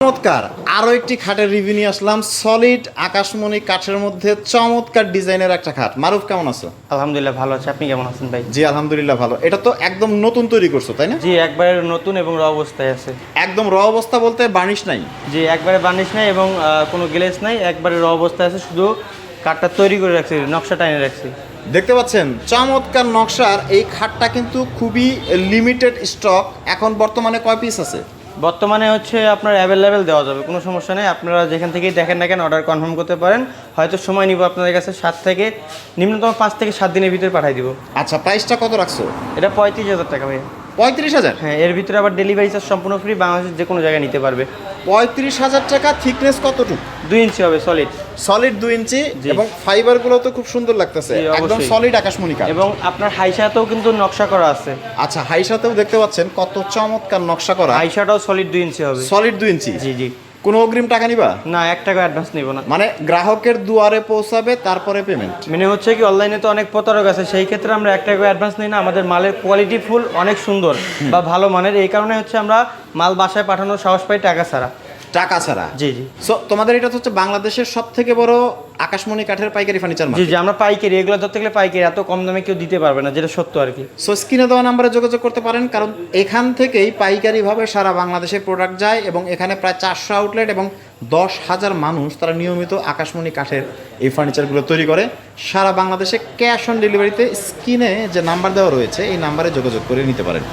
চমৎকার আরো একটি খাটের রিভিউ নিয়ে আসলাম। সলিড আকাশমণি কাঠের মধ্যে চমৎকার ডিজাইনের একটা খাট। মারুফ কেমন আছো? আলহামদুলিল্লাহ ভালো আছে। আপনি কেমন আছেন ভাই? জি আলহামদুলিল্লাহ ভালো। এটা তো একদম নতুন তৈরি করছো তাই না? জি একবারে নতুন এবং র অবস্থায় আছে। একদম র অবস্থা বলতে বার্নিশ নাই? জি একবারে বার্নিশ নাই এবং কোনো গ্লেজ নাই, একবারে র অবস্থায় আছে। শুধু কাঠটা তৈরি করে রাখছি, নকশা টাইনে রাখছি। দেখতে পাচ্ছেন চমৎকার নকশার এই খাটটা কিন্তু খুবই লিমিটেড স্টক। এখন বর্তমানে কয় পিস আছে? বর্তমানে হচ্ছে আপনার অ্যাভেলেবেল দেওয়া যাবে, কোনো সমস্যা নেই। আপনারা যেখান থেকেই দেখেন না কেন অর্ডার কনফার্ম করতে পারেন। হয়তো সময় নিব আপনাদের কাছে 7 থেকে নিম্নতম 5 থেকে 7 দিনের ভিতরে পাঠিয়ে দিব। আচ্ছা প্রাইসটা কত রাখছো? এটা 35,000 টাকা ভাই। 35,000? হ্যাঁ, এর ভিতরে আবার ডেলিভারি চার্জ সম্পূর্ণ ফ্রি, বাংলাদেশের যে কোনো জায়গায় নিতে পারবে। 35,000 টাকা। থিকনেস কতটুকু? 2 ইঞ্চি হবে সলিড। সলিড 2 ইঞ্চি জি। এবং ফাইবারগুলো তো খুব সুন্দর লাগতেছে, জি, একদম অবশ্যই। সলিড আকাশমণি কাঠ। এবং আপনার হাইসাতেও কিন্তু নকশা করা আছে। আচ্ছা হাইসাতেও দেখতে পাচ্ছেন কত চমৎকার নকশা করা। হাইসাটাও সলিড 2 ইঞ্চি হবে। সলিড 2 ইঞ্চি। জি জি। কোনো অগ্রিম টাকা নিবা? না, 1 টাকা অ্যাডভান্স নিব না। মানে গ্রাহকের দুয়ারে পৌঁছাবে তারপরে পেমেন্ট? মানে হচ্ছে কি, অনলাইনে তো অনেক প্রতারক আছে, সেই ক্ষেত্রে আমরা 1 টাকা অ্যাডভান্স নিই না। আমাদের মালের কোয়ালিটি ফুল অনেক সুন্দর বা ভালো মানের, এই কারণে হচ্ছে আমরা মাল বাসায় পাঠানোর সাহস পাই টাকা ছাড়া। টাকা ছাড়া? জি জি। সো তোমাদের এটা হচ্ছে বাংলাদেশের সবথেকে বড় আকাশমণি কাঠের পাইকারি ফার্নিচার জি মার্কেট। জি, আমরা পাইকারি, এগুলো ধরতে গেলে পাইকারি, এত কম দামে কেউ দিতে পারবে না, যেটা সত্য আর কি। সো স্ক্রিনে দেওয়া নাম্বারে যোগাযোগ করতে পারেন, কারণ এখান থেকেই পাইকারিভাবে সারা বাংলাদেশে প্রোডাক্ট যায় এবং এখানে প্রায় 400 আউটলেট এবং 10,000 মানুষ তারা নিয়মিত আকাশমণি কাঠের এই ফার্নিচারগুলো তৈরি করে সারা বাংলাদেশে। ক্যাশ অন ডেলিভারিতে স্ক্রিনে যে নাম্বার দেওয়া রয়েছে এই নাম্বারে যোগাযোগ করে নিতে পারেন।